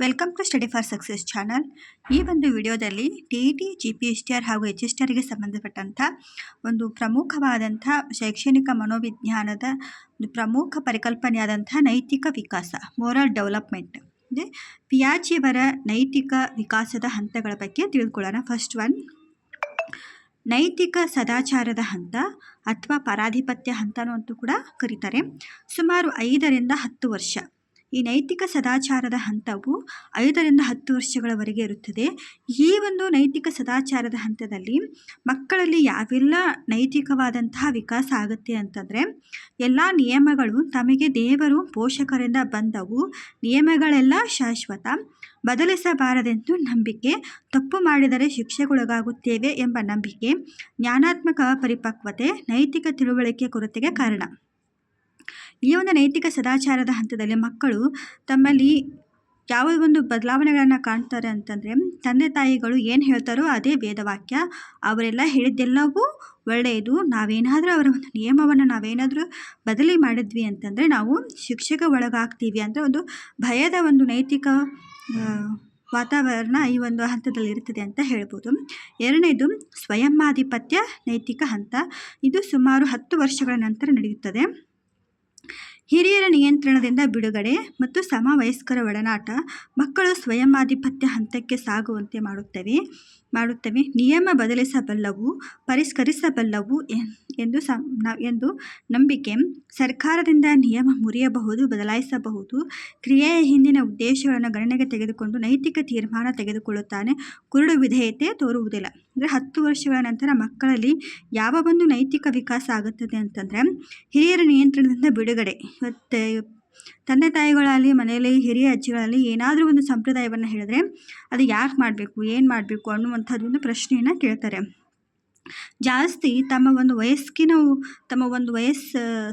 Welcome to study for success channel. ಈ ಒಂದು ವಿಡಿಯೋದಲ್ಲಿ ಟಿ GPSTR ಹಾಗೂ HSTRಗೆ ಸಂಬಂಧಪಟ್ಟಂಥ ಒಂದು ಪ್ರಮುಖವಾದಂಥ ಶೈಕ್ಷಣಿಕ ಮನೋವಿಜ್ಞಾನದ ಒಂದು ಪ್ರಮುಖ ಪರಿಕಲ್ಪನೆಯಾದಂಥ ನೈತಿಕ ವಿಕಾಸ, ಮೋರಲ್ ಡೆವಲಪ್ಮೆಂಟ್, ಅಂದರೆ ಪಿಯಾಜೆಯವರ ನೈತಿಕ ವಿಕಾಸದ ಹಂತಗಳ ಬಗ್ಗೆ ತಿಳ್ಕೊಳ್ಳೋಣ. ಫಸ್ಟ್ ಒನ್, ನೈತಿಕ ಸದಾಚಾರದ ಹಂತ ಅಥವಾ ಪರಾಧಿಪತ್ಯ ಹಂತನೂ ಅಂತೂ ಕೂಡ ಕರೀತಾರೆ. ಸುಮಾರು 5 ರಿಂದ 10 ವರ್ಷ ಈ ನೈತಿಕ ಸದಾಚಾರದ ಹಂತವು 5 ರಿಂದ 10 ವರ್ಷಗಳವರೆಗೆ ಇರುತ್ತದೆ. ಈ ಒಂದು ನೈತಿಕ ಸದಾಚಾರದ ಹಂತದಲ್ಲಿ ಮಕ್ಕಳಲ್ಲಿ ಯಾವೆಲ್ಲ ನೈತಿಕವಾದಂತಹ ವಿಕಾಸ ಆಗುತ್ತೆ ಅಂತಂದರೆ, ಎಲ್ಲ ನಿಯಮಗಳು ತಮಗೆ ದೇವರು ಪೋಷಕರಿಂದ ಬಂದವು, ನಿಯಮಗಳೆಲ್ಲ ಶಾಶ್ವತ, ಬದಲಿಸಬಾರದೆಂದು ನಂಬಿಕೆ, ತಪ್ಪು ಮಾಡಿದರೆ ಶಿಕ್ಷೆಗೊಳಗಾಗುತ್ತೇವೆ ಎಂಬ ನಂಬಿಕೆ, ಜ್ಞಾನಾತ್ಮಕ ಪರಿಪಕ್ವತೆ, ನೈತಿಕ ತಿಳುವಳಿಕೆ ಕೊರತೆಗೆ ಕಾರಣ. ಈ ಒಂದು ನೈತಿಕ ಸದಾಚಾರದ ಹಂತದಲ್ಲಿ ಮಕ್ಕಳು ತಮ್ಮಲ್ಲಿ ಯಾವ ಒಂದು ಬದಲಾವಣೆಗಳನ್ನು ಕಾಣ್ತಾರೆ ಅಂತಂದರೆ, ತಂದೆ ತಾಯಿಗಳು ಏನು ಹೇಳ್ತಾರೋ ಅದೇ ವೇದವಾಕ್ಯ, ಅವರೆಲ್ಲ ಹೇಳಿದ್ದೆಲ್ಲವೂ ಒಳ್ಳೆಯದು, ನಾವೇನಾದರೂ ಅವರ ಒಂದು ನಿಯಮವನ್ನು ನಾವೇನಾದರೂ ಬದಲಿ ಮಾಡಿದ್ವಿ ಅಂತಂದರೆ ನಾವು ಶಿಕ್ಷೆಗೆ ಒಳಗಾಗ್ತೀವಿ ಅಂತ ಒಂದು ಭಯದ ಒಂದು ನೈತಿಕ ವಾತಾವರಣ ಈ ಒಂದು ಹಂತದಲ್ಲಿ ಇರ್ತದೆ ಅಂತ ಹೇಳ್ಬೋದು. ಎರಡನೇದು ಸ್ವಯಮಾಧಿಪತ್ಯ ನೈತಿಕ ಹಂತ. ಇದು ಸುಮಾರು 10 ವರ್ಷಗಳ ನಂತರ ನಡೆಯುತ್ತದೆ. ಹಿರಿಯರ ನಿಯಂತ್ರಣದಿಂದ ಬಿಡುಗಡೆ ಮತ್ತು ಸಮವಯಸ್ಕರ ಒಡನಾಟ ಮಕ್ಕಳು ಸ್ವಯಮಾಧಿಪತ್ಯ ಹಂತಕ್ಕೆ ಸಾಗುವಂತೆ ಮಾಡುತ್ತವೆ. ನಿಯಮ ಬದಲಿಸಬಲ್ಲವು, ಪರಿಷ್ಕರಿಸಬಲ್ಲವು ಎಂದು ನಂಬಿಕೆ, ಸರ್ಕಾರದಿಂದ ನಿಯಮ ಮುರಿಯಬಹುದು, ಬದಲಾಯಿಸಬಹುದು, ಕ್ರಿಯೆಯ ಹಿಂದಿನ ಉದ್ದೇಶಗಳನ್ನು ಗಣನೆಗೆ ತೆಗೆದುಕೊಂಡು ನೈತಿಕ ತೀರ್ಮಾನ ತೆಗೆದುಕೊಳ್ಳುತ್ತಾನೆ, ಕುರುಡು ವಿಧೇಯತೆ ತೋರುವುದಿಲ್ಲ. ಅಂದರೆ 10 ವರ್ಷಗಳ ನಂತರ ಮಕ್ಕಳಲ್ಲಿ ಯಾವ ಒಂದು ನೈತಿಕ ವಿಕಾಸ ಆಗುತ್ತದೆ ಅಂತಂದರೆ, ಹಿರಿಯರ ನಿಯಂತ್ರಣದಿಂದ ಬಿಡುಗಡೆ. ಮತ್ತು ತಂದೆ ತಾಯಿಗಳಲ್ಲಿ ಮನೆಯಲ್ಲಿ ಹಿರಿಯ ಅಜ್ಜಿಗಳಲ್ಲಿ ಏನಾದರೂ ಒಂದು ಸಂಪ್ರದಾಯವನ್ನು ಹೇಳಿದ್ರೆ ಅದು ಯಾಕೆ ಮಾಡಬೇಕು, ಏನು ಮಾಡಬೇಕು ಅನ್ನುವಂಥದ್ದು ಒಂದು ಪ್ರಶ್ನೆಯನ್ನು ಕೇಳ್ತಾರೆ. ಜಾಸ್ತಿ ತಮ್ಮ ಒಂದು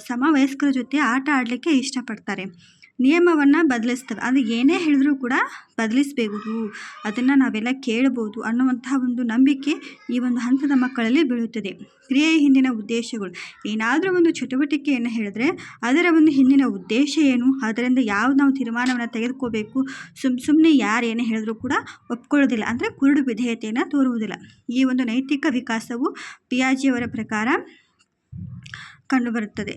ಸಮವಯಸ್ಕರ ಜೊತೆ ಆಟ ಆಡಲಿಕ್ಕೆ ಇಷ್ಟಪಡ್ತಾರೆ. ನಿಯಮವನ್ನು ಬದಲಿಸ್ತವೆ, ಅದು ಏನೇ ಹೇಳಿದ್ರೂ ಕೂಡ ಬದಲಿಸಬೇಕು, ಅದನ್ನು ನಾವೆಲ್ಲ ಕೇಳ್ಬೋದು ಅನ್ನುವಂತಹ ಒಂದು ನಂಬಿಕೆ ಈ ಒಂದು ಹಂತದ ಮಕ್ಕಳಲ್ಲಿ ಬೀಳುತ್ತದೆ. ಕ್ರಿಯೆಯ ಹಿಂದಿನ ಉದ್ದೇಶಗಳು, ಏನಾದರೂ ಒಂದು ಚಟುವಟಿಕೆಯನ್ನು ಹೇಳಿದ್ರೆ ಅದರ ಒಂದು ಹಿಂದಿನ ಉದ್ದೇಶ ಏನು, ಅದರಿಂದ ನಾವು ತೀರ್ಮಾನವನ್ನು ತೆಗೆದುಕೋಬೇಕು, ಸುಮ್ಮನೆ ಯಾರು ಏನೇ ಹೇಳಿದ್ರೂ ಕೂಡ ಒಪ್ಕೊಳ್ಳೋದಿಲ್ಲ, ಅಂದರೆ ಕುರುಡು ವಿಧೇಯತೆಯನ್ನು ತೋರುವುದಿಲ್ಲ. ಈ ಒಂದು ನೈತಿಕ ವಿಕಾಸವು ಪಿಯಾಜೆಯವರ ಪ್ರಕಾರ ಕಂಡುಬರುತ್ತದೆ.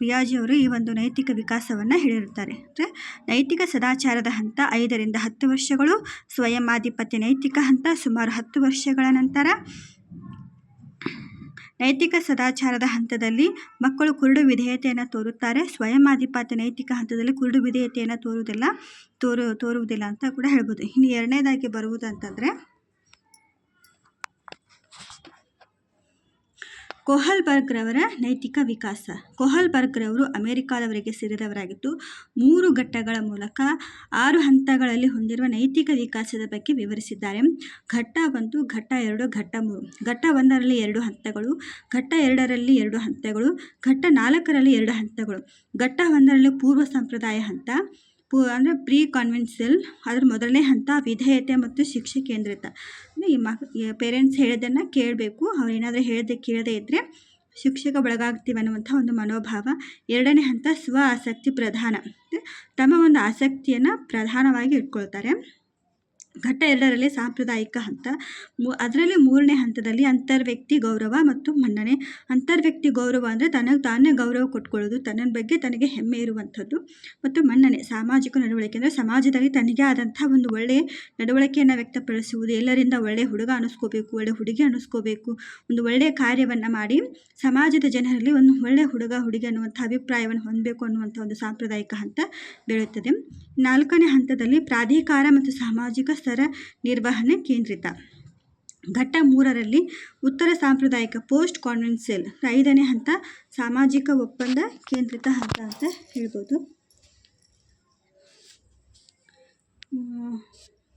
ಪಿಯಾಜೆಯವರು ಈ ಒಂದು ನೈತಿಕ ವಿಕಾಸವನ್ನು ಹೇಳಿರುತ್ತಾರೆ. ಅಂದರೆ ನೈತಿಕ ಸದಾಚಾರದ ಹಂತ 5 ರಿಂದ 10 ವರ್ಷಗಳು, ಸ್ವಯಮಾಧಿಪತ್ಯ ನೈತಿಕ ಹಂತ ಸುಮಾರು 10 ವರ್ಷಗಳ ನಂತರ. ನೈತಿಕ ಸದಾಚಾರದ ಹಂತದಲ್ಲಿ ಮಕ್ಕಳು ಕುರುಡು ವಿಧೇಯತೆಯನ್ನು ತೋರುತ್ತಾರೆ, ಸ್ವಯಮಾಧಿಪತ್ಯ ನೈತಿಕ ಹಂತದಲ್ಲಿ ಕುರುಡು ವಿಧೇಯತೆಯನ್ನು ತೋರುವುದಿಲ್ಲ ಅಂತ ಕೂಡ ಹೇಳ್ಬೋದು. ಇನ್ನು ಎರಡನೇದಾಗಿ ಬರುವುದಂತಂದರೆ ಕೊಹಲ್ಬರ್ಗ್ರವರ ನೈತಿಕ ವಿಕಾಸ. ಕೊಹಲ್ಬರ್ಗ್ರವರು ಅಮೆರಿಕಾದವರಿಗೆ ಸೇರಿದವರಾಗಿದ್ದು 3 ಘಟ್ಟಗಳ ಮೂಲಕ 6 ಹಂತಗಳಲ್ಲಿ ಹೊಂದಿರುವ ನೈತಿಕ ವಿಕಾಸದ ಬಗ್ಗೆ ವಿವರಿಸಿದ್ದಾರೆ. ಘಟ್ಟ 1, ಘಟ್ಟ 2, ಘಟ್ಟ 3. ಘಟ್ಟ 1ರಲ್ಲಿ 2 ಹಂತಗಳು, ಘಟ್ಟ 2ರಲ್ಲಿ 2 ಹಂತಗಳು, ಘಟ್ಟ 4ರಲ್ಲಿ 2 ಹಂತಗಳು. ಘಟ್ಟ 1ರಲ್ಲಿ ಪೂರ್ವ ಸಂಪ್ರದಾಯ ಹಂತ, ಅಂದರೆ ಪ್ರೀ ಕಾನ್ವೆನ್ಷನಲ್. ಅದರ ಮೊದಲನೇ ಹಂತ ವಿಧೇಯತೆ ಮತ್ತು ಶಿಕ್ಷೆ ಕೇಂದ್ರಿತ. ಈ ಪೇರೆಂಟ್ಸ್ ಹೇಳಿದ್ದನ್ನು ಕೇಳಬೇಕು, ಅವ್ರೇನಾದರೂ ಕೇಳದೇ ಇದ್ದರೆ ಶಿಕ್ಷೆಗೆ ಒಳಗಾಗ್ತೀವಿ ಅನ್ನುವಂಥ ಒಂದು ಮನೋಭಾವ. ಎರಡನೇ ಹಂತ ಸ್ವ ಆಸಕ್ತಿ ಪ್ರಧಾನ, ತಮ್ಮ ಒಂದು ಆಸಕ್ತಿಯನ್ನು ಪ್ರಧಾನವಾಗಿ ಇಟ್ಕೊಳ್ತಾರೆ. ಘಟ್ಟ 2ರಲ್ಲಿ ಸಾಂಪ್ರದಾಯಿಕ ಹಂತ. ಅದರಲ್ಲಿ 3ನೇ ಹಂತದಲ್ಲಿ ಅಂತರ್ವ್ಯಕ್ತಿ ಗೌರವ ಮತ್ತು ಮನ್ನಣೆ. ಅಂತರ್ವ್ಯಕ್ತಿ ಗೌರವ ಅಂದರೆ ತನಗೆ ತಾನೇ ಗೌರವ ಕೊಟ್ಕೊಳ್ಳೋದು, ತನ್ನ ಬಗ್ಗೆ ತನಗೆ ಹೆಮ್ಮೆ ಇರುವಂಥದ್ದು. ಮತ್ತು ಮನ್ನಣೆ ಸಾಮಾಜಿಕ ನಡವಳಿಕೆ, ಅಂದರೆ ಸಮಾಜದಲ್ಲಿ ತನಗೆ ಆದಂಥ ಒಂದು ಒಳ್ಳೆಯ ನಡವಳಿಕೆಯನ್ನು ವ್ಯಕ್ತಪಡಿಸುವುದು, ಎಲ್ಲರಿಂದ ಒಳ್ಳೆಯ ಹುಡುಗ ಅನ್ನಿಸ್ಕೋಬೇಕು, ಒಳ್ಳೆಯ ಹುಡುಗಿ ಅನ್ನಿಸ್ಕೋಬೇಕು, ಒಂದು ಒಳ್ಳೆಯ ಕಾರ್ಯವನ್ನು ಮಾಡಿ ಸಮಾಜದ ಜನರಲ್ಲಿ ಒಂದು ಒಳ್ಳೆಯ ಹುಡುಗಿ ಅನ್ನುವಂಥ ಅಭಿಪ್ರಾಯವನ್ನು ಹೊಂದಬೇಕು ಅನ್ನುವಂಥ ಒಂದು ಸಾಂಪ್ರದಾಯಿಕ ಹಂತ ಬೆಳೆಯುತ್ತದೆ. 4ನೇ ಹಂತದಲ್ಲಿ ಪ್ರಾಧಿಕಾರ ಮತ್ತು ಸಾಮಾಜಿಕ ಸ್ತರ ನಿರ್ವಹಣೆ ಕೇಂದ್ರಿತ. ಘಟ್ಟ 3ರಲ್ಲಿ ಉತ್ತರ ಸಾಂಪ್ರದಾಯಿಕ ಪೋಸ್ಟ್ ಕಾನ್ವೆನ್ಷನಲ್. 5ನೇ ಹಂತ ಸಾಮಾಜಿಕ ಒಪ್ಪಂದ ಕೇಂದ್ರಿತ ಹಂತ ಅಂತ ಹೇಳ್ಬೋದು.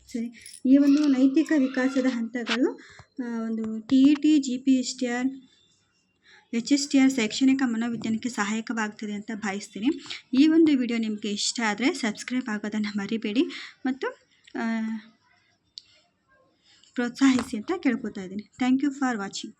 ಸರಿ, ಈ ಒಂದು ನೈತಿಕ ವಿಕಾಸದ ಹಂತಗಳು ಒಂದು TET GPSTR HSTR ಶೈಕ್ಷಣಿಕ ಮನೋವಿಜ್ಞಾನಕ್ಕೆ ಸಹಾಯಕವಾಗ್ತದೆ ಅಂತ ಭಾವಿಸ್ತೀನಿ. ಈ ಒಂದು ವಿಡಿಯೋ ನಿಮಗೆ ಇಷ್ಟ ಆದರೆ ಸಬ್ಸ್ಕ್ರೈಬ್ ಆಗೋದನ್ನು ಮರಿಬೇಡಿ ಮತ್ತು ಪ್ರೋತ್ಸಾಹಿಸಿ ಅಂತ ಕೇಳ್ಕೊತಾ ಇದ್ದೀನಿ. Thank you for watching.